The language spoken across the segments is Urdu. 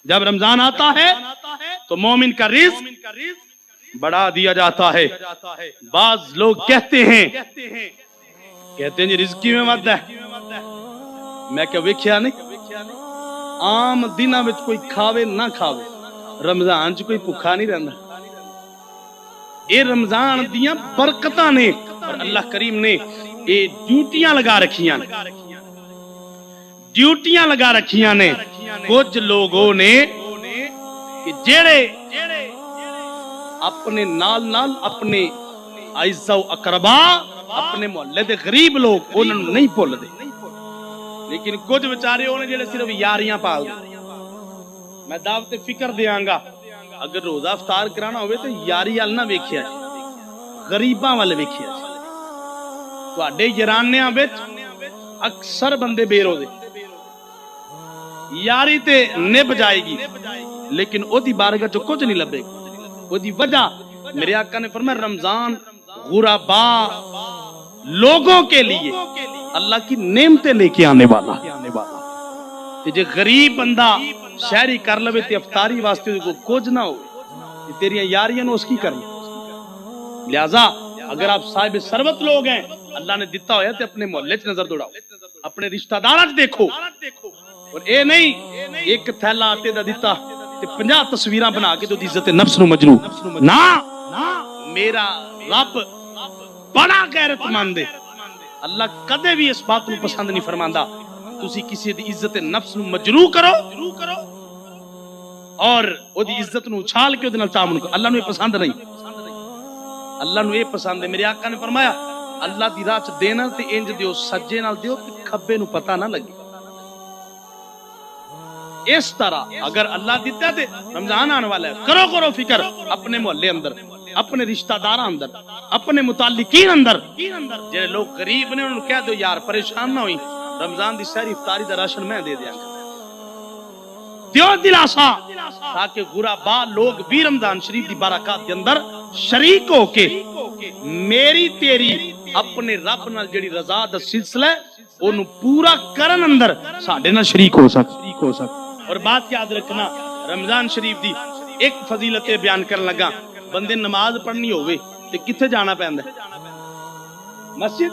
جب رمضان آتا ہے تو مومن کا رزق بڑھا دیا جاتا ہے. بعض لوگ کہتے ہیں جی رزقی میں مت ہے. میں کہ ویکھیا نہیں عام دنوں وچ کوئی کھاوے نہ کھاوے رمضان چ کوئی بھوکا نہیں رہندا. اے رمضان دیاں برکتاں نے اور اللہ کریم نے اے ڈیوٹیاں لگا رکھیاں نے کچھ لوگوں نے کہ جڑے اپنے نال اپنے اعزاء و اقربا اپنے محلے دے غریب لوگ انہاں نوں نہیں بھول دے، لیکن کچھ بیچارے ہونے جڑے صرف یاریاں پال دے. میں دعوت فکر دیاں گا اگر روزہ افطار کرانا ہوئے تو یاری وال نہ ویکھیا جی، غریباں وال ویکھیا جی. تواڈے یارانیاں وچ اکثر بندے بے روزے، یاری تے نب جائے گی لیکن او دی بارگاہ چ کچھ نہیں لبے گا. او دی وجہ میرے آقا نے فرمایا رمضان غربا لوگوں کے لیے اللہ کی نعمتیں لے کے آنے والا. تے جے غریب بندہ شہری کر لوے تے افطاری واسطے کو کچھ نہ ہو تے تیریاں یاریاں نو اس کی کرنا. لہذا اگر آپ صاحب ثروت لوگ ہیں اللہ نے دیتا ہویا تے اپنے محلے چ نظر دوڑاؤ، اپنے رشتہ داراں چ دیکھو، اور اے نہیں ایک تھیلا آٹے دا دیتا تے 50 تصویراں بنا کے تو عزت نفس نو مجروح نہ. میرا رب بڑا غیرت مند ہے، اللہ کدے بھی اس بات کو پسند نہیں فرماندا تسی کسی دی عزت نفس نو مجروح کرو اور او دی عزت نو اچھال کے او دے نال تعامل کرو. اللہ نو یہ پسند نہیں، اللہ نو یہ پسند ہے. میرے آقا نے فرمایا اللہ دی راہ چ دینا تے انج دیو سجے نال دیو تے کھبے نو پتہ نہ لگے. اس طرح اگر اللہ دیتا تے رمضان آنے والا ہے کرو فکر اپنے محلے اندر، اپنے رشتہ داراں اندر، اپنے متعلقین اندر. جڑے لوگ غریب نے انہوں نے کہہ دو یار پریشان نہ ہوئی رمضان دی سحری افطاری دا راشن میں دے دیاں گا. دیو دلاسا تاکہ غربا لوگ بھی رمضان شریف دی برکات دے اندر شریک ہو کے میری تیری اپنے رب نال جڑی رضا دا سلسلہ ہے اونوں پورا کرن اندر ساڈے نال شریک ہو سک. اور بات یاد رکھنا رمضان شریف دی ایک فضیلت بیان کرن لگا. بندے نماز پڑھنی ہوئے تے کتھے جانا پیندا ہے؟ مسجد.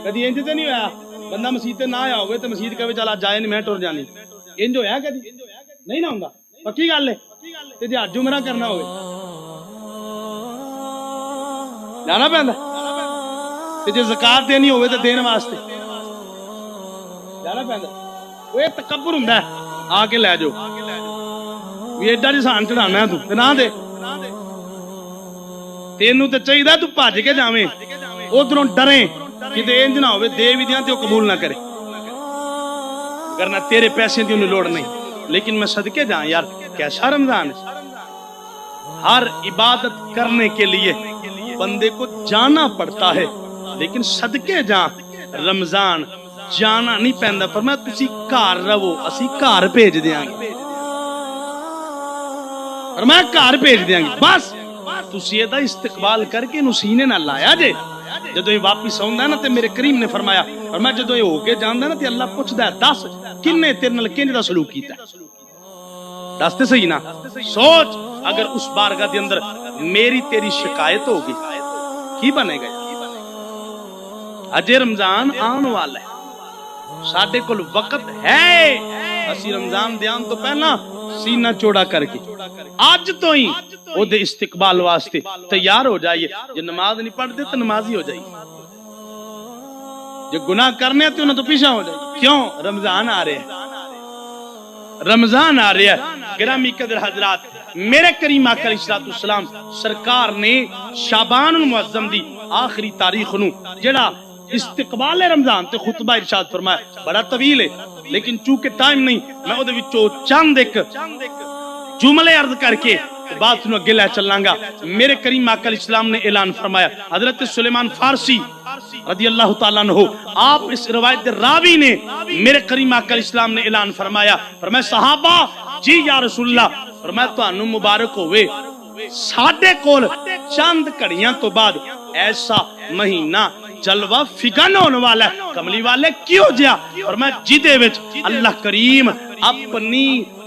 کدی انج تے نہیں ہویا بندہ مسجد تے نہ آیا ہوئے تے مسجد کہے چل جائے نہیں میں ٹر جانی. انج ہویا کدی نہیں نہ ہوندا. پکی گل ہے. تے جے جمعہ کرنا ہوئے جانا پیندا تے جے زکات دینی ہوئے تے دین واسطے جانا پیندا. او اے تکبر ہوندا ہے آ کے لے جاؤ وی ایڈا جسان چڑھانا ہے تو نہ دے. تینوں تے چاہیے تو بھج کے جاویں ادھروں ڈریں کتے انج نہ ہوئے دے بھی دیاں تے او قبول نہ کرے ورنہ تیرے پیسے دی انہوں لوڑ نہیں. لیکن میں صدقے جاؤں یار کیسا رمضان ہے. ہر عبادت کرنے کے لیے بندے کو جانا پڑتا ہے لیکن صدقے جاؤں رمضان جانا نہیں پیندا. فرمایا تسی گھر رہو اسی گھر بھیج دیاں گے. فرمایا گھر بھیج دیاں گے بس تسی یہ استقبال کر کے سینے نہ لایا جے. جدو یہ واپس آؤں نا تے میرے کریم نے فرمایا اور میں جدو یہ ہو کے جاندہ نا تے اللہ پوچھدا ہے دس کنے تیرے نال کینج دا سلوک کیتا ہے. دس تے صحیح نا. سوچ اگر اس بارگاہ دے اندر میری تیری شکایت ہوگی کی بنے گا. اجے رمضان آن والا ہے ساڈے کول وقت ہے اسی رمضان دیان تو پہلا سینہ چوڑا کر کے آج تو ہی او دے استقبال واسطے تیار ہو جائیے. جو نماز نہیں پڑھتے تو نمازی ہو جائیے، جو گناہ کرنے تو انہیں تو پیچھے ہو جائیے. کیوں؟ رمضان آ رہے ہیں، رمضان آ رہے ہیں. گرامی قدر حضرات میرے کریم آقا علیہ السلام سرکار نے شعبان المعظم دی آخری تاریخ نو جڑا استقبال رمضان تے خطبہ ارشاد فرمایا بڑا طویل ہے لیکن چونکہ ٹائم نہیں میں او دے وچوں چند ایک جملے عرض کر کے بات نو اگے لے چلاں گا. میرے کریم آقا علیہ السلام نے اعلان فرمایا. حضرت سلیمان فارسی رضی اللہ تعالیٰ عنہ آپ اس روایت راوی نے میرے کریم آقا علیہ السلام نے اعلان فرمایا صحابہ جی یا رسول اللہ فرمایا تانوں مبارک ہوئے ساڈے کول چند گھڑیاں تو بعد ایسا مہینہ جلوہ فگن ہونے والا ہے. کملی والے کیوں جیا؟ اور میں جدے وچ اللہ کریم اپنی